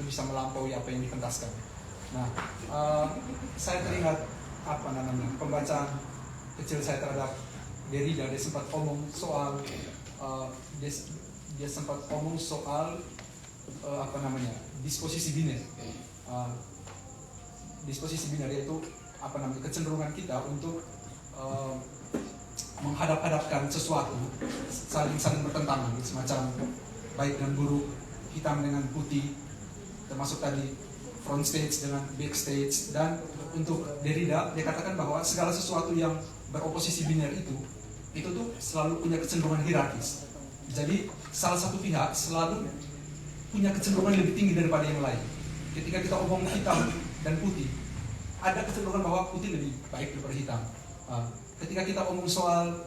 bisa melampaui apa yang dipentaskan. Nah, saya teringat pembacaan kecil saya terhadap Derrida. Dia sempat omong soal dia sempat omong soal disposisi biner. Disposisi biner yaitu kecenderungan kita untuk menghadap-hadapkan sesuatu saling bertentangan, semacam baik dan buruk, hitam dengan putih, termasuk tadi front stage dengan back stage. Dan untuk Derrida, dia katakan bahwa segala sesuatu yang beroposisi biner itu tuh selalu punya kecenderungan hierarkis. Jadi salah satu pihak selalu punya kecenderungan lebih tinggi daripada yang lain. Ketika kita omong hitam dan putih, ada kecenderungan bahwa putih lebih baik daripada hitam. Ketika kita omong soal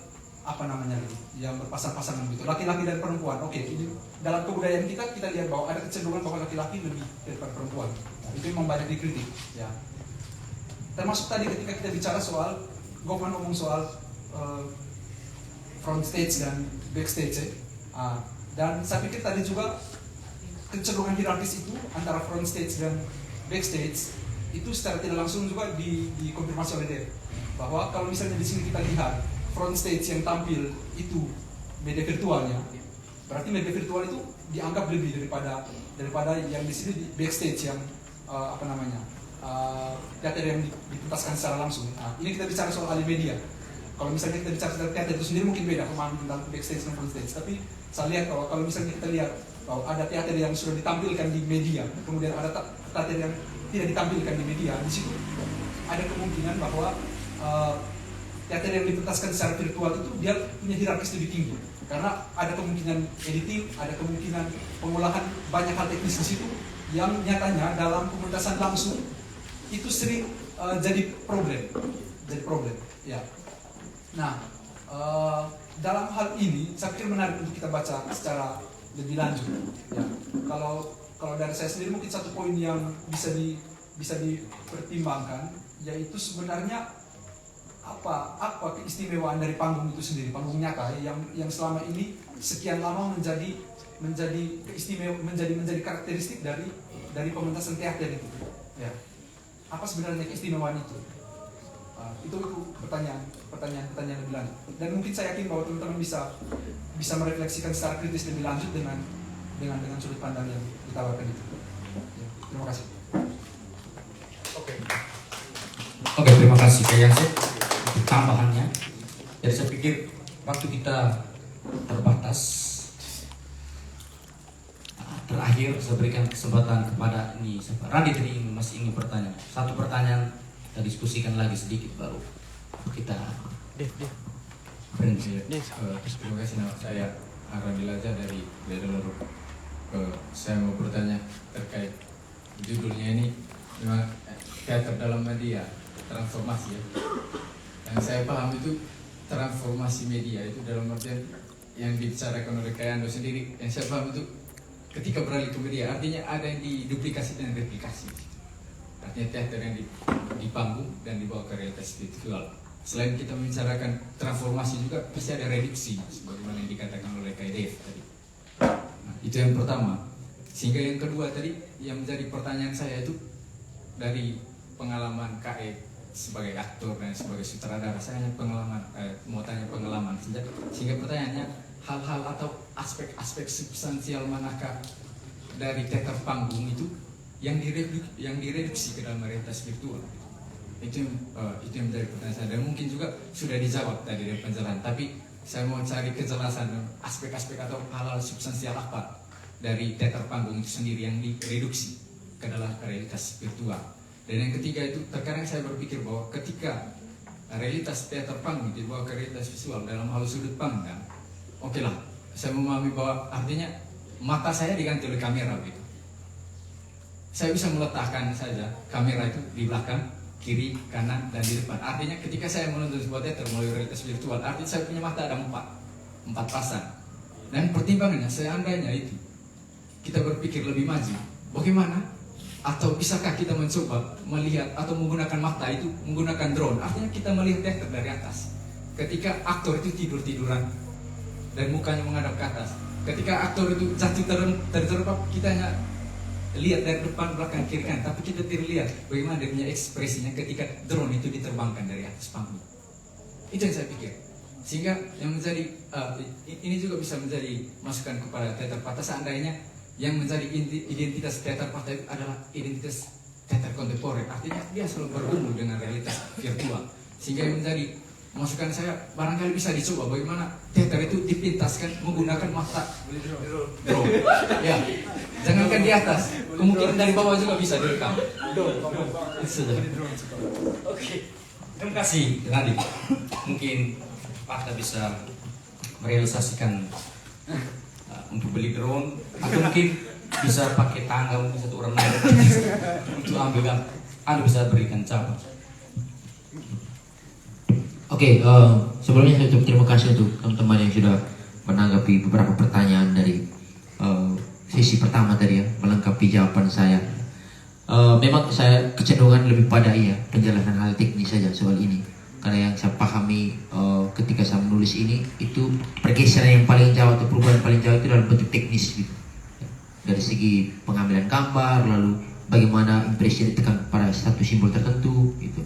yang berpasang-pasangan gitu, laki-laki dan perempuan, ini dalam kebudayaan kita lihat bahwa ada kecenderungan bahwa laki-laki lebih daripada perempuan. Itu memang banyak dikritik, ya. Termasuk tadi ketika kita bicara soal Goffman omong soal front stage dan back stage, dan saya pikir tadi juga kecenderungan hierarkis itu antara front stage dan back stage itu secara tidak langsung juga dikonfirmasi oleh dia, bahwa kalau misalnya di sini kita lihat front stage yang tampil itu media virtualnya, berarti media virtual itu dianggap lebih daripada yang di sini di backstage yang teater yang dipentaskan secara langsung. Ini kita bicara soal alih media. Kalau misalnya kita bicara soal teater itu sendiri mungkin beda pemahaman tentang backstage dan front stage. Tapi saya lihat kalau misalnya kita lihat bahwa ada teater yang sudah ditampilkan di media, kemudian ada teater yang tidak ditampilkan di media, di situ ada kemungkinan bahwa teater yang dipentaskan secara virtual itu dia punya hierarkis lebih tinggi, karena ada kemungkinan editing, ada kemungkinan pengolahan banyak hal teknis di situ yang nyatanya dalam pementasan langsung itu sering jadi problem, ya. Nah, dalam hal ini saya pikir menarik untuk kita baca secara lebih lanjut, ya. Kalau dari saya sendiri mungkin satu poin yang bisa dipertimbangkan, yaitu sebenarnya apa keistimewaan dari panggung itu sendiri, panggung nyata yang selama ini sekian lama menjadi keistimewaan, menjadi karakteristik dari pementasan teater itu, ya. Apa sebenarnya keistimewaan itu? Itu pertanyaan lebih lanjut. Dan mungkin saya yakin bahwa teman-teman bisa merefleksikan secara kritis lebih lanjut dengan sudut pandang yang ditawarkan itu. Ya, terima kasih. Oke, terima kasih Pak Yansen tambahannya. Jadi saya pikir waktu kita terbatas. Terakhir saya berikan kesempatan kepada Randi tadi masih ingin bertanya. Satu pertanyaan kita diskusikan lagi sedikit baru kita berhenti. Terima kasih. Nama saya Randi Laja dari Loro. Saya mau bertanya terkait judulnya ini, memang teater dalam media transformasi, ya. Yang saya paham itu transformasi media itu dalam artian yang dibicarakan oleh Kayando sendiri, yang saya paham itu ketika beralih ke media artinya ada yang diduplikasi dan replikasi. Artinya teater yang di panggung dan dibawa ke realitas virtual. Selain kita membicarakan transformasi juga pasti ada reduksi sebagaimana yang dikatakan oleh KDF tadi. Nah, itu yang pertama. Sehingga yang kedua tadi yang menjadi pertanyaan saya itu dari pengalaman KE sebagai aktor dan sebagai sutradara, saya hanya mau tanya pengalaman saja. Sehingga pertanyaannya, hal-hal atau aspek-aspek substansial manakah dari teater panggung itu yang direduksi ke dalam realitas virtual? Itu yang menjadi pertanyaan saya, dan mungkin juga sudah dijawab tadi dari penjelasan, tapi saya mau cari kejelasan aspek-aspek atau hal-hal substansial apa dari teater panggung itu sendiri yang direduksi ke dalam realitas virtual. Dan yang ketiga itu, terkadang saya berpikir bahwa ketika realitas teater panggung dibawa ke realitas visual dalam hal sudut pandang, oke lah, saya memahami bahwa artinya mata saya diganti oleh kamera gitu. Saya bisa meletakkan saja kamera itu di belakang, kiri, kanan, dan di depan. Artinya ketika saya menonton sebuah teater melalui realitas virtual, artinya saya punya mata ada empat pasang. Dan pertimbangannya, seandainya itu kita berpikir lebih maju, bagaimana? Atau bisakah kita mencoba melihat atau menggunakan mata itu, menggunakan drone? Artinya kita melihat teater dari atas. Ketika aktor itu tiduran dan mukanya menghadap ke atas. Ketika aktor itu jatuh terjerembab, kita hanya lihat dari depan, belakang, kiri kan, tapi kita tidak lihat bagaimana dia punya ekspresinya ketika drone itu diterbangkan dari atas panggung. Itu yang saya pikir. Sehingga yang menjadi ini juga bisa menjadi masukan kepada teater Patah, seandainya yang menjadi identitas teater Patah itu adalah identitas teater kontemporer. Artinya dia selalu bergumul dengan realitas virtual. Sehingga yang menjadi masukan saya, barangkali bisa dicoba bagaimana teater itu dipintaskan menggunakan mata drone. Ya, jangankan di atas, kemungkinan dari bawah juga bisa direkam. Sudah. Oke. Terima kasih Radit. Mungkin Patah bisa merealisasikan untuk beli drone, atau mungkin bisa pakai tangga, mungkin satu orang naik untuk ambil kan. Anda bisa berikan cabang. Oke, sebelumnya saya ucap terima kasih untuk teman-teman yang sudah menanggapi beberapa pertanyaan dari sesi pertama tadi ya, melengkapi jawaban saya. Memang saya kecenderungan lebih pada penjelasan hal teknis saja soal ini, karena yang saya pahami ketika saya menulis ini itu pergeseran yang paling jauh atau perubahan paling jauh itu dalam bentuk teknis gitu. Dari segi pengambilan gambar, lalu bagaimana impresi ditekan pada satu simbol tertentu gitu.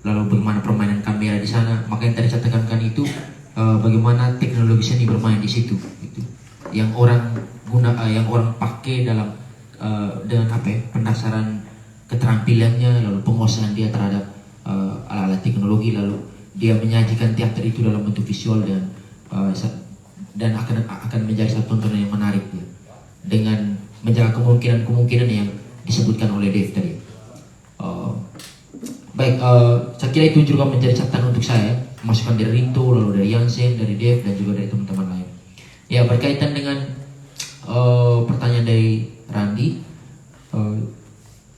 Lalu bagaimana permainan kamera di sana. Maka yang tadi saya tekankan itu bagaimana teknologi seni bermain di situ gitu. Yang orang pakai dalam dengan pendasaran keterampilannya, lalu penguasaan dia terhadap alat-alat teknologi, lalu dia menyajikan teater itu dalam bentuk visual dan akan menjadi satu tontonan yang menarik ya, dengan menjaga kemungkinan yang disebutkan oleh Dave tadi. Baik, saya kira itu juga menjadi catatan untuk saya, masukan dari Rinto, lalu dari Yansen, dari Dave, dan juga dari teman-teman lain. Ya, berkaitan dengan pertanyaan dari Randi,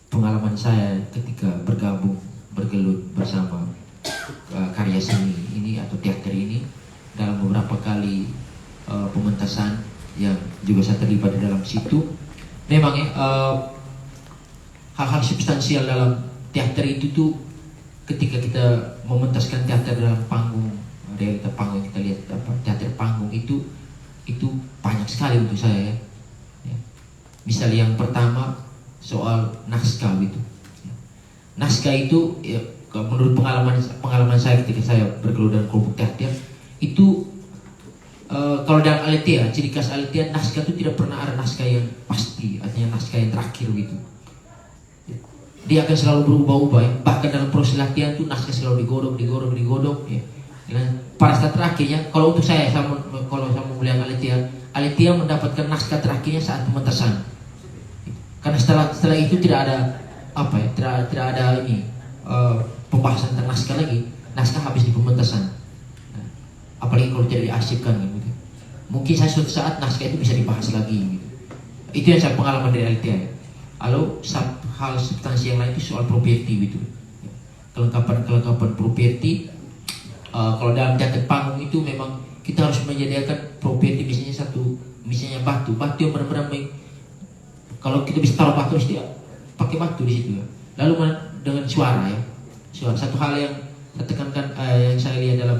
pengalaman saya ketika bergelut bersama karya seni ini atau teater ini dalam beberapa kali pementasan yang juga saya terlibat di dalam situ, memang hal-hal substansial dalam teater itu tuh ketika kita mementaskan teater dalam panggung, realita panggung yang kita lihat teater panggung itu banyak sekali untuk saya ya. Misal yang pertama soal naskah gitu. Naskah itu ya, menurut pengalaman saya ketika saya bergelut dalam kelompok teater itu kalau dalam Aletheia, ciri khas Aletheia, naskah itu tidak pernah ada naskah yang pasti, artinya naskah yang terakhir gitu. Dia akan selalu berubah-ubah ya. Bahkan dalam proses latihan itu naskah selalu digodok ya. Dan pada saat terakhirnya, kalau untuk saya kalau saya melihat Aletheia mendapatkan naskah terakhirnya saat pementasan. Karena setelah itu tidak ada tidak ada pembahasan tentang naskah lagi. Naskah habis di pementasan. Nah, apalagi kalau tidak diarsipkan gitu. Mungkin suatu saat naskah itu bisa dibahas lagi gitu. Itu yang saya pengalaman dari Aletheia. Ya. Lalu hal substansi yang lain itu soal properti gitu. Kelengkapan properti. Kalau dalam teater panggung itu memang kita harus menyediakan properti, misalnya batu yang benar-benar kalau kita bisa taruh batu dia pakai batu di situ ya. Lalu dengan suara ya. Suara satu hal yang saya tekankan yang saya lihat dalam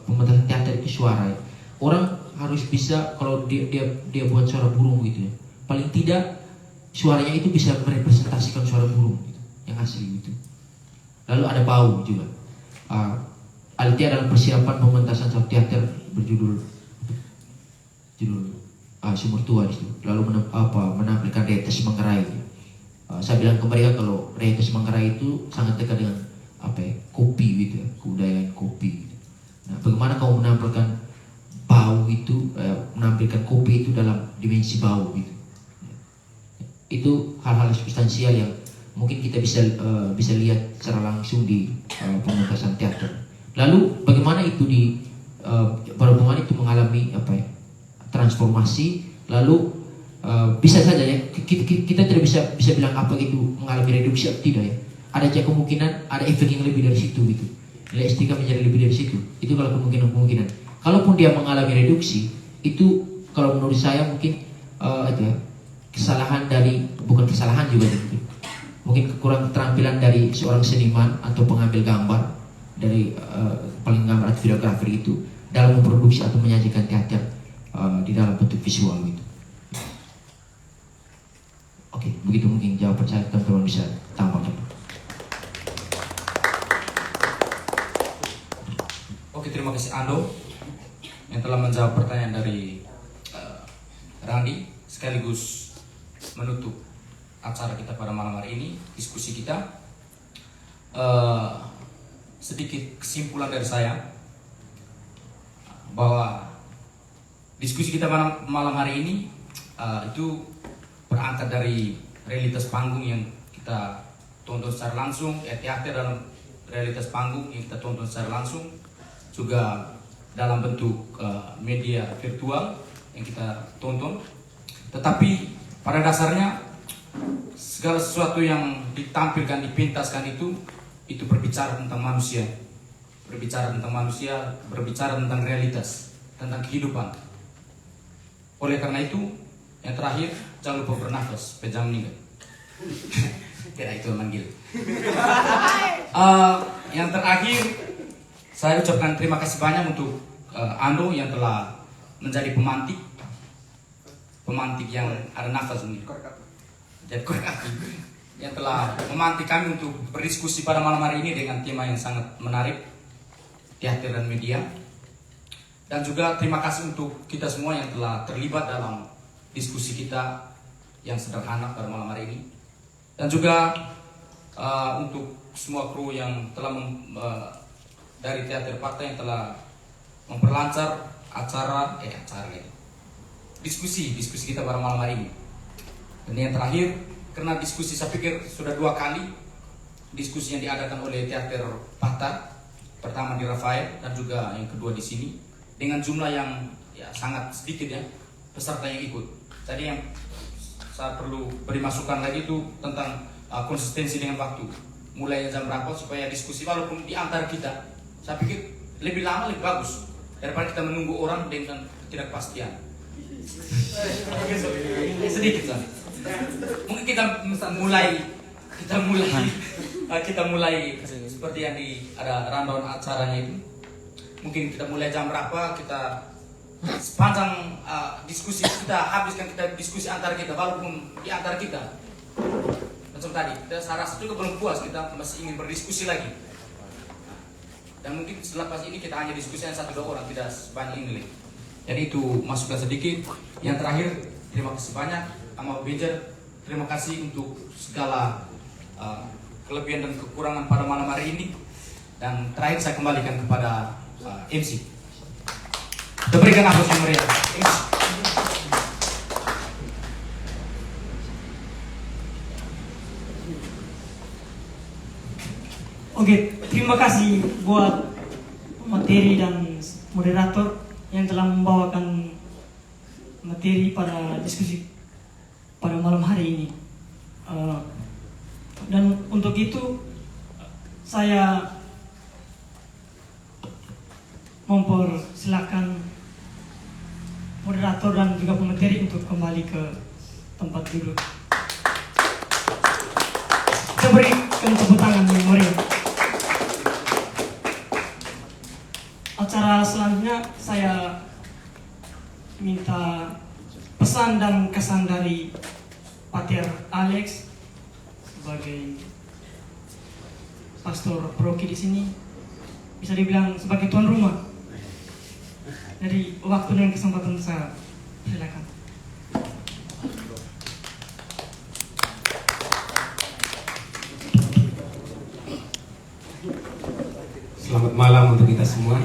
pementasan teater itu suara ya. Orang harus bisa kalau dia buat suara burung gitu ya. Paling tidak suaranya itu bisa merepresentasikan suara burung gitu, yang asli gitu. Lalu ada bau juga. Aletheia dalam persiapan pementasan satu teater berjudul Sumur Tua di situ. Lalu menampilkan Retes Manggarai. Saya bilang ke mereka kalau Retes Manggarai itu sangat dekat dengan kopi gitu ya, kebudayaan kopi. Gitu. Nah, bagaimana kamu menampilkan bau itu, menampilkan kopi itu dalam dimensi bau gitu. Itu hal-hal substansial yang mungkin kita bisa lihat secara langsung di pementasan teater. Lalu bagaimana itu berhubungan itu mengalami transformasi. Lalu bisa saja ya kita tidak bisa bilang apa itu mengalami reduksi atau tidak ya. Ada aja kemungkinan ada efek yang lebih dari situ gitu. Nilai estetika menjadi lebih dari situ. Itu kalau kemungkinan. Kalaupun dia mengalami reduksi, itu kalau menurut saya mungkin kesalahan bukan kesalahan juga gitu. Mungkin kekurangan keterampilan dari seorang seniman atau pengambil gambar dari paling gambar atau videografer itu dalam memproduksi atau menyajikan teater di dalam bentuk visual gitu. Oke. Oke, begitu mungkin jawaban saya, teman-teman bisa tambah. Oke, terima kasih Ando yang telah menjawab pertanyaan dari Randi, sekaligus menutup acara kita pada malam hari ini, diskusi kita. Sedikit kesimpulan dari saya bahwa diskusi kita malam hari ini itu berangkat dari realitas panggung yang kita tonton secara langsung, teater dalam realitas panggung yang kita tonton secara langsung, juga dalam bentuk media virtual yang kita tonton. Tetapi pada dasarnya segala sesuatu yang ditampilkan, dipintaskan itu berbicara tentang manusia, berbicara tentang realitas, tentang kehidupan. Oleh karena itu, yang terakhir, jangan lupa bernafas, pejam meninggal. Tidak, itu manggil. Yang terakhir, saya ucapkan terima kasih banyak untuk Ando yang telah menjadi pemantik yang ada nafas ini. Jadi korek api yang telah memantik kami untuk berdiskusi pada malam hari ini dengan tema yang sangat menarik, teater dan media. Dan juga terima kasih untuk kita semua yang telah terlibat dalam diskusi kita yang sederhana pada malam hari ini. Dan juga untuk semua kru yang telah dari Teater Fakta yang telah memperlancar diskusi kita pada malam hari ini. Dan yang terakhir, karena diskusi saya pikir sudah 2 kali diskusi yang diadakan oleh Teater Fakta, pertama di Rafael dan juga yang kedua di sini, dengan jumlah yang sangat sedikit peserta yang ikut. Jadi yang saya perlu beri masukan lagi itu tentang konsistensi dengan waktu. Mulai jam berapa supaya diskusi walaupun di antara kita, saya pikir lebih lama lebih bagus daripada kita menunggu orang dengan ketidakpastian. Sedikit saja. Mungkin kita mulai seperti yang ada rundown acaranya itu. Mungkin kita mulai jam berapa, kita sepanjang diskusi kita habiskan, kita diskusi antara kita, walaupun di antara kita. Macam tadi, saya rasa juga belum puas, kita masih ingin berdiskusi lagi. Dan mungkin setelah pas ini kita hanya diskusi yang 1-2 orang, tidak sebanyak ini lagi. Jadi itu masukan sedikit. Yang terakhir, terima kasih banyak sama Bejer. Terima kasih untuk segala kelebihan dan kekurangan pada malam hari ini. Dan terakhir saya kembalikan kepada MC. Kita berikan aplaus yang meriah. MC. Oke, terima kasih buat materi dan moderator yang telah membawakan materi pada diskusi pada malam hari ini. Dan untuk itu saya mempersilakan moderator dan juga pemateri untuk kembali ke tempat duduk. Kita berikan tepuk tangan yang meriah. Acara selanjutnya saya minta pesan dan kesan dari Pater Alex sebagai pastor paroki di sini, bisa dibilang sebagai tuan rumah. Dari waktu dan kesempatan saya silakan. Selamat malam untuk kita semua.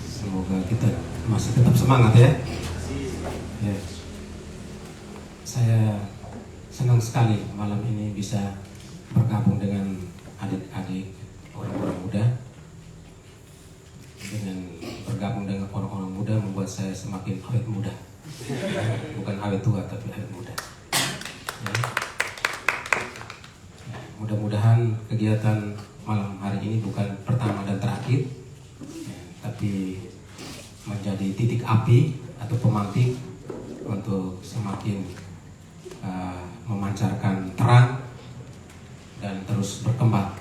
Semoga kita masih tetap semangat ya. Saya senang sekali malam ini bisa bergabung dengan adik-adik orang-orang muda. Dengan bergabung dengan orang-orang muda membuat saya semakin awet muda. Bukan awet tua tapi awet muda. Mudah-mudahan kegiatan malam hari ini bukan pertama dan terakhir, tapi menjadi titik api atau pemantik untuk semakin memancarkan terang dan terus berkembang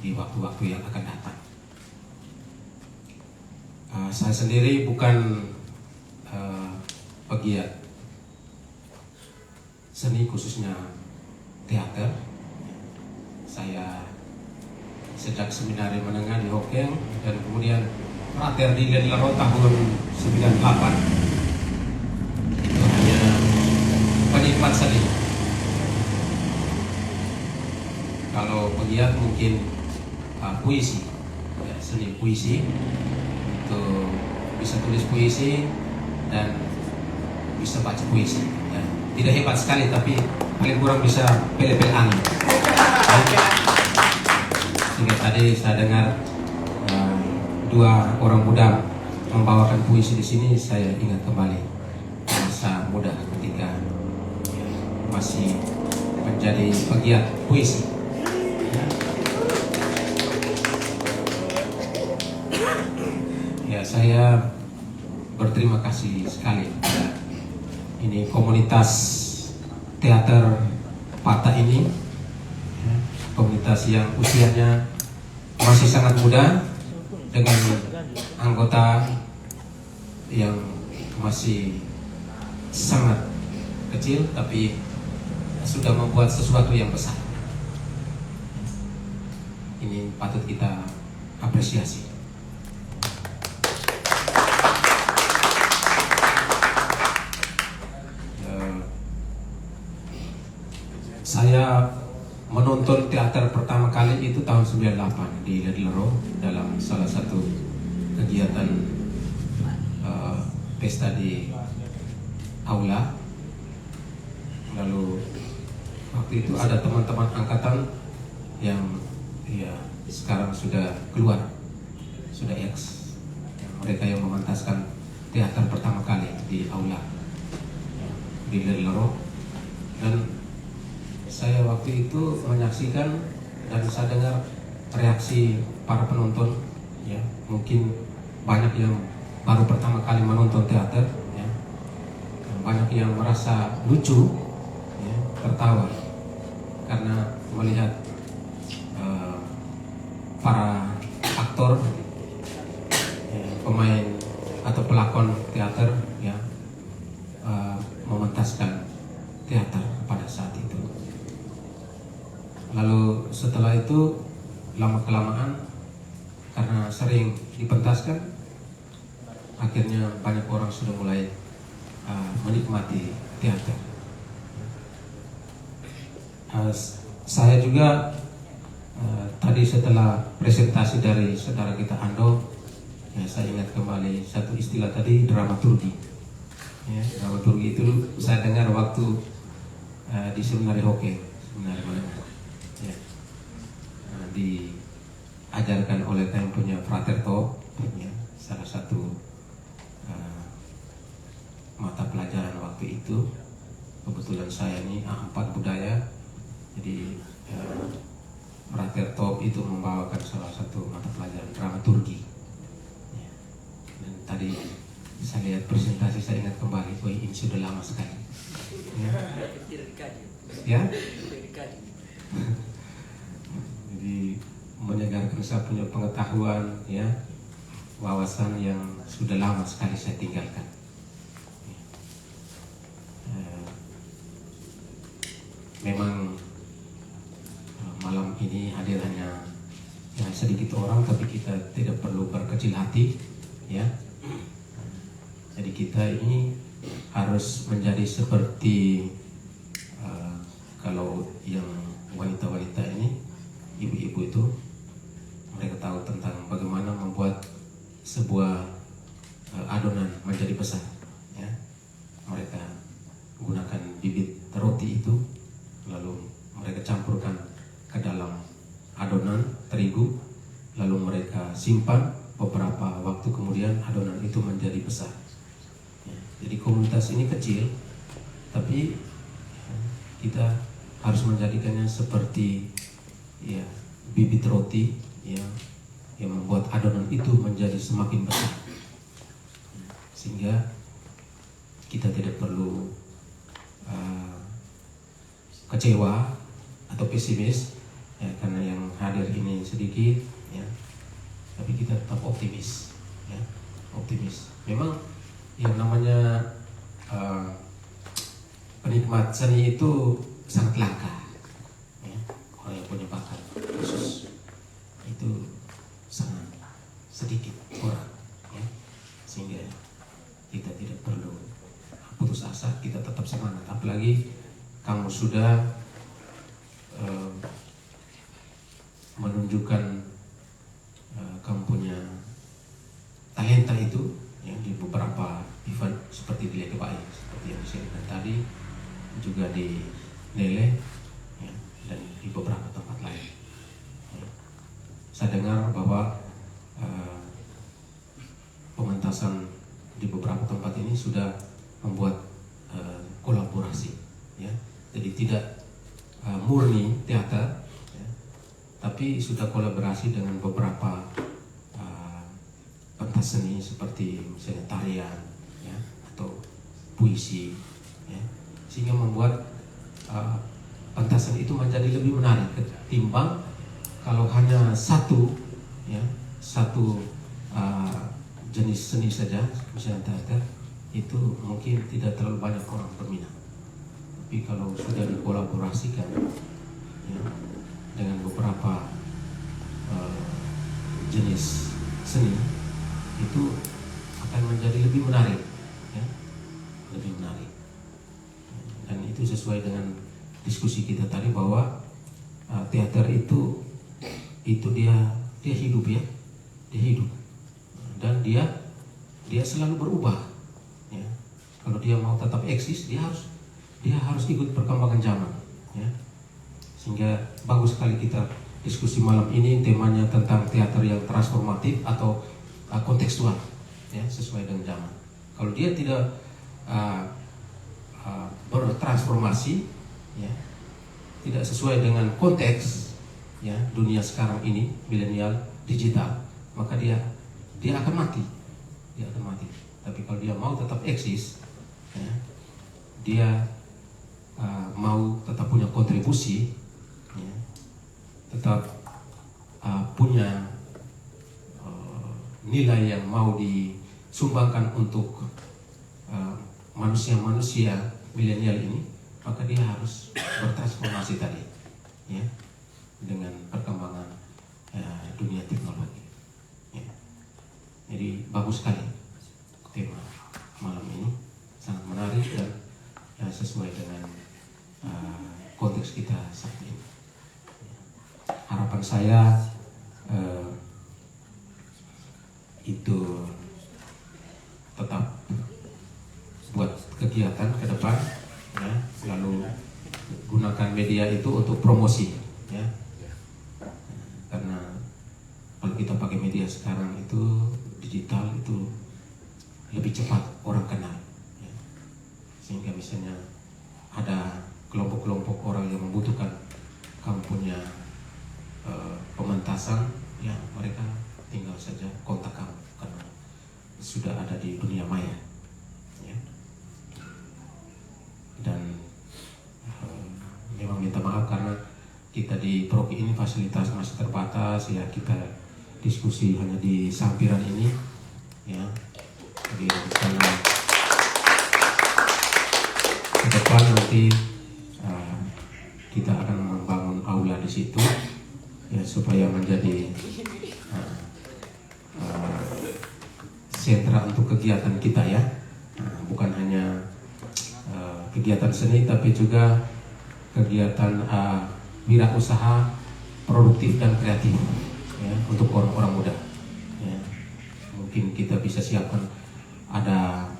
di waktu-waktu yang akan datang. Saya sendiri bukan pegiat seni khususnya teater. Saya sejak seminari menengah di Hokeng dan kemudian prater di Ledlaro tahun 98. Itu hanya penikmat seni. Kalau pegiat mungkin puisi, ya, seni puisi, itu bisa tulis puisi dan bisa baca puisi. Ya. Tidak hebat sekali tapi paling kurang bisa pele-pele angin. Sehingga tadi saya dengar dua orang muda membawakan puisi di sini, saya ingat kembali masa muda ketika masih menjadi pegiat puisi. Ya, saya berterima kasih sekali pada ini komunitas teater Pata ini, komunitas yang usianya masih sangat muda dengan anggota yang masih sangat kecil tapi sudah membuat sesuatu yang besar. Ini patut kita apresiasi. Saya menonton teater pertama kali itu tahun 98 di Ledlero dalam salah satu kegiatan pesta di aula. Lalu waktu itu ada teman-teman angkatan yang ya sekarang sudah keluar, sudah ex, mereka yang mementaskan teater pertama kali di aula di Ledlero. Dan saya waktu itu menyaksikan dan saya dengar reaksi para penonton, ya mungkin banyak yang baru pertama kali menonton teater, ya. Banyak yang merasa lucu, ya, tertawa karena melihat para aktor, ya, pemain atau pelakon teater, ya, mementaskan teater pada saat itu. Lalu setelah itu lama-kelamaan karena sering dipentaskan, akhirnya banyak orang sudah mulai menikmati teater. Saya juga tadi setelah presentasi dari saudara kita Ando, ya, saya ingat kembali satu istilah tadi, dramaturgi. Ya, dramaturgi itu saya dengar waktu di seminari Hokeng, seminari menengah. Ya. Diajarkan oleh yang punya Frater Top, ya, salah satu mata pelajaran waktu itu. Kebetulan saya ini A4 budaya, jadi Frater Top itu membawakan salah satu mata pelajaran dramaturgi. Ya. Dan tadi saya lihat presentasi, saya ingat kembali, wah ini sudah lama sekali. Ya. Jadi menyegarkan saya punya pengetahuan, ya, wawasan yang sudah lama sekali saya tinggalkan. Memang malam ini hadir hanya sedikit orang, tapi kita tidak perlu berkecil hati, ya. Jadi kita ini harus menjadi seperti kalau yang wanita-wanita ini, ibu-ibu itu, mereka tahu tentang bagaimana membuat sebuah adonan menjadi besar, ya. Mereka gunakan bibit roti itu, lalu mereka campurkan ke dalam adonan terigu, lalu mereka simpan beberapa waktu, kemudian adonan itu menjadi besar, ya. Jadi komunitas ini kecil, tapi kita harus menjadikannya seperti, ya, bibit roti, ya, yang membuat adonan itu menjadi semakin besar, sehingga kita tidak perlu kecewa atau pesimis, ya, karena yang hadir ini sedikit, ya, tapi kita tetap optimis, ya, optimis. Memang yang namanya penikmat seni itu sangat langka, ya. Orang yang punya bakat khusus itu sangat sedikit orang, ya. Sehingga kita tidak perlu putus asa, kita tetap semangat. Apalagi kamu sudah menunjukkan kamu punya talenta itu, ya, di beberapa event seperti di Lekebai, seperti yang disebutkan tadi, juga di Lele, ya, dan di beberapa tempat lain. Ya. Saya dengar bahwa pementasan di beberapa tempat ini sudah membuat kolaborasi, ya. Jadi tidak murni teater, ya, tapi sudah kolaborasi dengan beberapa pentas seni seperti misalnya tarian, ya, atau puisi, ya, sehingga membuat pentasan itu menjadi lebih menarik ketimbang kalau hanya satu, ya, satu jenis seni saja, misalnya teater, itu mungkin tidak terlalu banyak orang berminat. Tapi kalau sudah dikolaborasikan, ya, dengan beberapa jenis seni, itu akan menjadi lebih menarik, ya, lebih menarik. Dan itu sesuai dengan diskusi kita tadi bahwa teater itu dia hidup, ya, dia hidup, dan dia selalu berubah, ya. Kalau dia mau tetap eksis, dia harus ikut perkembangan zaman, ya. Sehingga bagus sekali kita diskusi malam ini, temanya tentang teater yang transformatif atau kontekstual, ya, sesuai dengan zaman. Kalau dia tidak bertransformasi, ya, tidak sesuai dengan konteks, ya, dunia sekarang ini milenial digital, maka dia akan mati, Tapi kalau dia mau tetap eksis, ya, dia mau tetap punya kontribusi, ya, tetap punya nilai yang mau disumbangkan untuk manusia-manusia milenial ini, maka dia harus bertransformasi tadi, ya, dengan perkembangan dunia teknologi, ya. Jadi bagus sekali tema malam ini, sangat menarik dan sesuai dengan konteks kita saat ini. Harapan saya itu tetap buat kegiatan ke depan, ya, lalu gunakan media itu untuk promosi, ya, karena kalau kita pakai media sekarang itu digital itu lebih cepat orang kenal, ya. Sehingga misalnya ada kelompok-kelompok orang yang membutuhkan kamu punya pementasan, ya, mereka tinggal saja kontak kamu karena sudah ada di dunia maya, ya. Dan memang minta maaf karena kita di Proki ini fasilitas masih terbatas, ya, kita diskusi hanya di sampiran ini, ya. Jadi karena ke depan nanti kita akan membangun aula di situ, ya, supaya menjadi sentra untuk kegiatan kita, ya. Bukan hanya kegiatan seni tapi juga kegiatan wirausaha produktif dan kreatif, ya, untuk orang-orang muda, ya. Mungkin kita bisa siapkan ada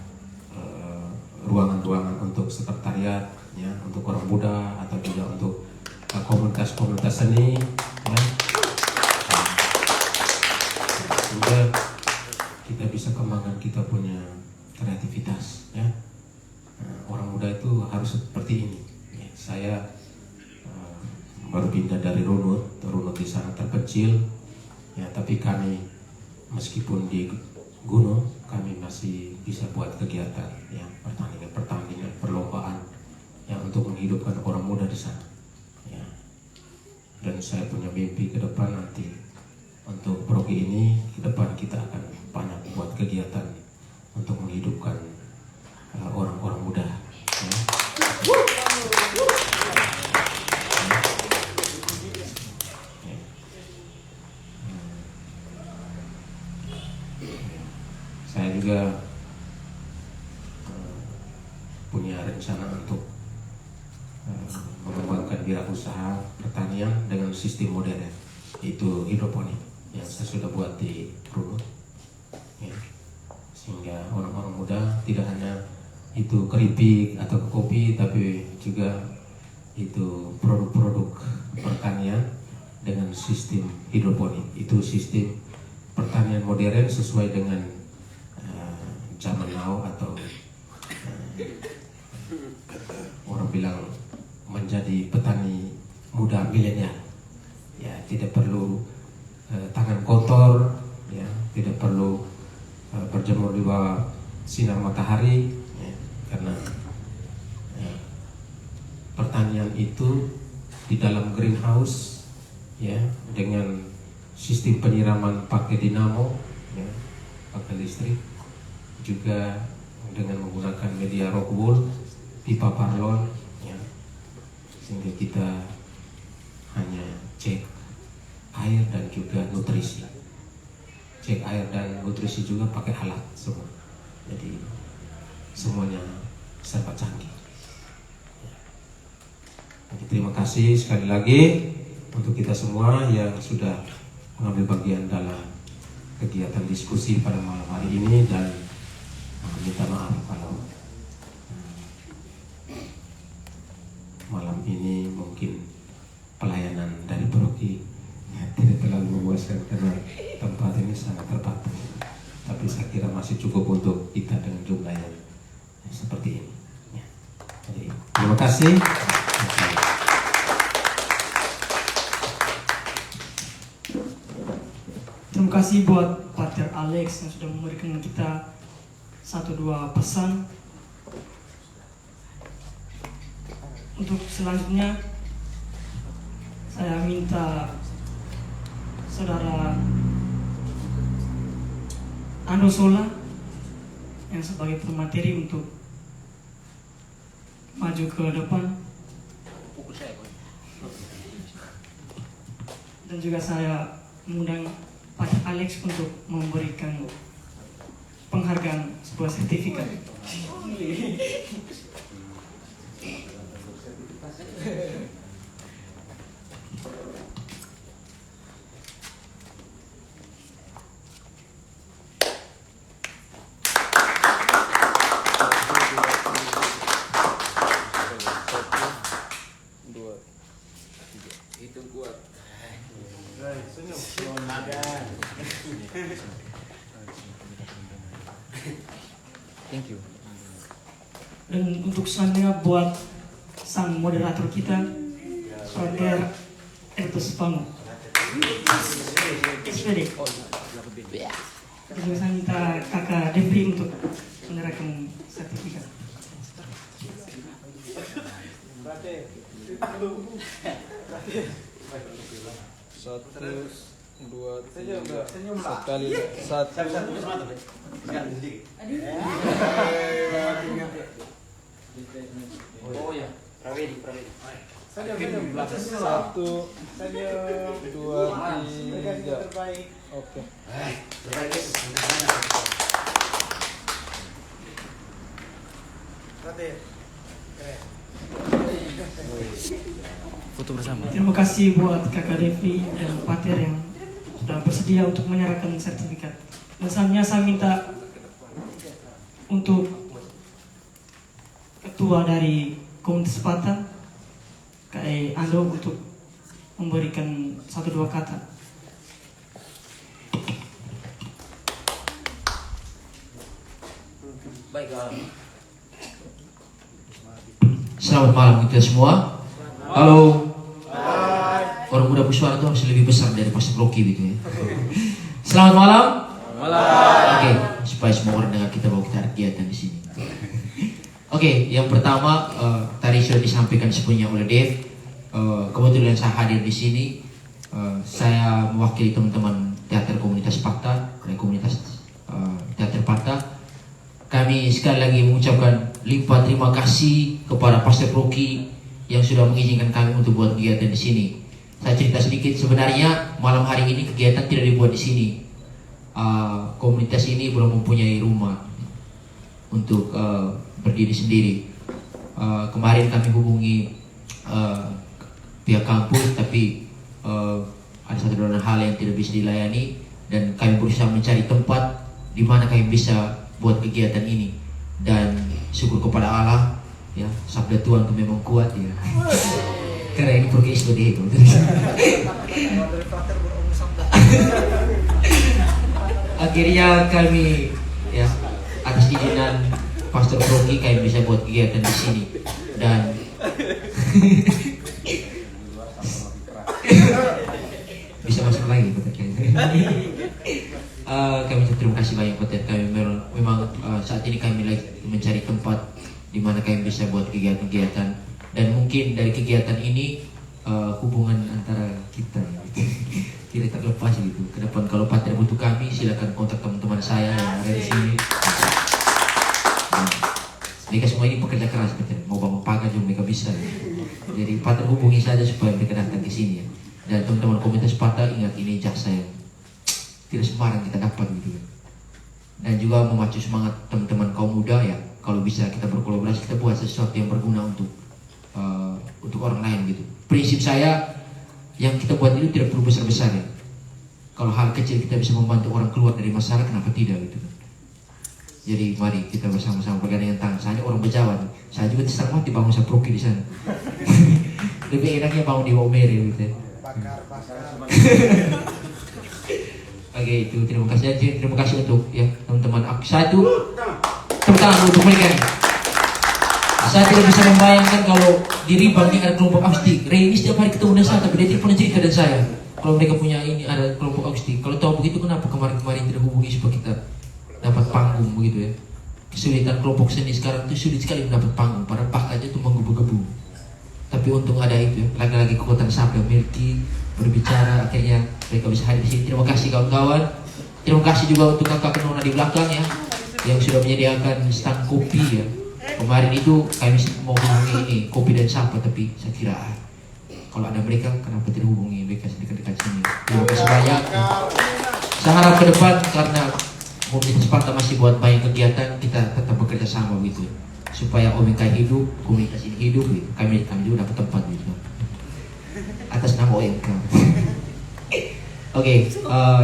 ruangan-ruangan untuk sekretariat, ya, untuk orang muda atau juga untuk komunitas-komunitas seni, ya. Sehingga kita bisa kembangkan kita punya kreativitas, ya. Orang muda itu harus seperti ini, ya. Saya baru pindah dari Runut di sana terpencil, ya, tapi kami meskipun di gunung kami masih bisa buat kegiatan, ya, pertandingan, perlombaan, yang untuk menghidupkan orang muda di sana, ya. Dan saya punya mimpi ke depan nanti untuk Proki ini ke depan kita akan banyak buat kegiatan untuk menghidupkan orang-orang muda. Ya. Saya juga punya rencana untuk mengembangkan wirausaha pertanian dengan sistem modern, yaitu hidroponik yang saya sudah buat di Runut, ya. Sehingga orang-orang muda tidak hanya itu keripik atau kopi, tapi juga itu produk-produk pertanian dengan sistem hidroponik. Itu sistem pertanian modern sesuai dengan zaman now, atau orang bilang menjadi petani muda milenial. Ya, tidak perlu tangan kotor, ya, tidak perlu berjemur di bawah sinar matahari, ya, karena pertanian itu di dalam greenhouse, ya, dengan sistem penyiraman pakai dinamo, ya, pakai listrik, juga dengan menggunakan media rock wool, pipa parlon, ya, sehingga kita hanya cek air dan juga nutrisi. Cek air dan nutrisi juga pakai alat semua. Jadi semuanya serba canggih. Jadi, terima kasih sekali lagi untuk kita semua yang sudah mengambil bagian dalam kegiatan diskusi pada malam hari ini, dan minta maaf kalau malam ini mungkin pelayanan dari paroki tidak terlalu memuaskan karena tempat ini sangat terbatas. Tapi saya kira masih cukup untuk kita dengan jumlah yang seperti ini. Ya. Jadi terima kasih. Terima kasih buat Pater Alex yang sudah memberikan kita 1-2 pesan. Untuk selanjutnya saya minta Saudara Ando Sola yang sebagai pemateri untuk maju ke depan. Dan juga saya mengundang Pak Alex untuk memberikan penghargaan sebuah sertifikat. Thank you. Dan untuk selanjutnya buat sang moderator kita, Pater Ertus Panu. SPD. Jadi saya minta kakak Devri untuk menyerahkan sertifikat. Oh ya, Pravedi. 1, 2, 3. Oke. Foto bersama. Terima kasih buat kakak Devri dan Pater yang sudah bersedia untuk menyerahkan sertifikat. Dan selanjutnya saya minta untuk ketua dari Komunitas Pata, Kak Ando, untuk memberikan 1-2 kata. Selamat malam kita semua. Halo. Orang muda bersuara itu harus lebih besar dari Pastor Loki gitu ya. Selamat malam. Oke, supaya semua orang dengar kita bahwa kita ada kegiatan di sini. Oke, yang pertama tadi sudah disampaikan sepenuhnya oleh Dev. Kebetulan saya hadir di sini. Saya mewakili teman-teman teater komunitas Pata dan komunitas teater Pata. kami sekali lagi mengucapkan limpah terima kasih kepada Pastor Rocky yang sudah mengizinkan kami untuk buat kegiatan di sini. Saya cerita sedikit, sebenarnya malam hari ini kegiatan tidak dibuat di sini. Komunitas ini belum mempunyai rumah untuk berdiri sendiri. Kemarin kami hubungi pihak kampus, tapi ada satu dan hal yang tidak bisa dilayani, dan kami berusaha mencari tempat di mana kami bisa buat kegiatan ini. Dan syukur kepada Allah, ya, sabda Tuhan itu memang kuat, ya. Karena ini pergi seperti itu. Akhirnya kami, ya, atas izinan Pastor Rocky, kami bisa buat kegiatan di sini. Dan bisa masuk lagi, kami terima kasih banyak buat kami. Memang saat ini kami lagi mencari tempat di mana kami bisa buat kegiatan-kegiatan, dan mungkin dari kegiatan ini hubungan antara kita tidak terlepas gitu. Kedepan kalau Pater butuh kami, silakan kontak teman-teman saya yang ada di sini. Mereka semua ini pekerja keras, Pater. Mau bangun pagar juga mereka bisa. Jadi Pater hubungi saja supaya mereka datang ke sini, ya. Dan teman-teman komunitas Pater, ingat ini jasa yang tidak sembarang kita dapat gitu. Dan juga memacu semangat teman-teman kaum muda, ya. Kalau bisa kita berkolaborasi, kita buat sesuatu yang berguna untuk orang lain gitu. Prinsip saya, yang kita buat itu tidak perlu besar-besar, ya. Kalau hal kecil kita bisa membantu orang keluar dari masalah, kenapa tidak gitu. Jadi mari kita bersama-sama bergandengan tangan. Saya orang Bejawa, saya juga terserah mati bangun Saproki di sana. Lebih enaknya bangun di Omeri gitu. Oke, itu terima kasih untuk, ya, teman-teman. Saya itu tepuk tangan untuk mereka. Saya tidak bisa membayangkan kalau di Ribang ini ada kelompok akustik. Ray ini setiap hari ketemu dengan saya, tapi dia tidak pernah cerita dengan saya kalau mereka punya ini ada kelompok akustik. Kalau tahu begitu, kenapa kemarin-kemarin tidak hubungi supaya kita dapat panggung begitu, ya. Kesulitan kelompok seni sekarang itu sulit sekali mendapat panggung, para pak aja itu menggebu-gebu. Tapi untung ada itu, ya. Lagi-lagi kekuatan sabda Milky berbicara, akhirnya mereka bisa hadir di sini. Terima kasih kawan-kawan. Terima kasih juga untuk kakak Nona di belakang, ya, yang sudah menyediakan stand kopi, ya. Kemarin itu kami mau hubungi ini kopi dan sapa, tapi saya kira kalau ada mereka, kenapa tidak hubungi mereka dekat-dekat sini. Terima kasih banyak. Saya harap ke depan, karena komunitas Sparta masih buat banyak kegiatan, kita tetap bekerja sama gitu, supaya OMK hidup, komunitas ini hidup gitu. Kami juga dapat tempat gitu atas nama OMK. Oke,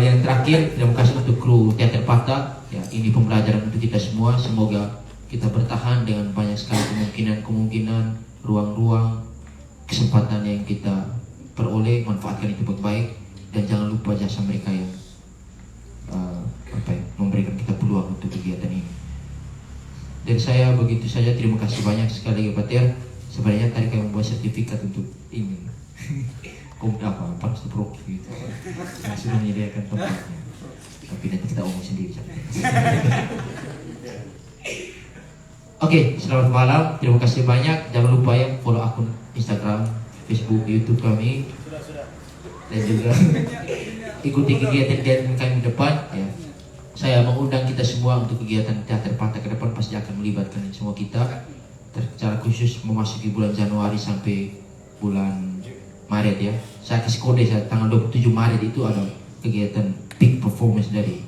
yang terakhir, terima kasih untuk kru Teater Sparta, ya. Ini pembelajaran untuk kita semua. Semoga kita bertahan dengan banyak sekali kemungkinan, ruang-ruang, kesempatan yang kita peroleh, manfaatkan itu baik-baik, dan jangan lupa jasa mereka yang memberikan kita peluang untuk kegiatan ini. Dan saya begitu saja, terima kasih banyak sekali lagi Pater. Sebenarnya tadi kami membuat sertifikat untuk ini Pastor Rocky gitu. Saya sudah menyediakan tempatnya, tapi nanti kita omong sendiri. Oke, selamat malam. Terima kasih banyak. Jangan lupa, ya, follow akun Instagram, Facebook, YouTube kami. Dan juga ikuti kegiatan-kegiatan kami depan, ya. Saya mengundang kita semua untuk kegiatan Teater Sparta ke depan, pasti akan melibatkan semua kita. Secara khusus memasuki bulan Januari sampai bulan Maret, ya. Saya kasih kode, tanggal 27 Maret itu ada kegiatan peak performance dari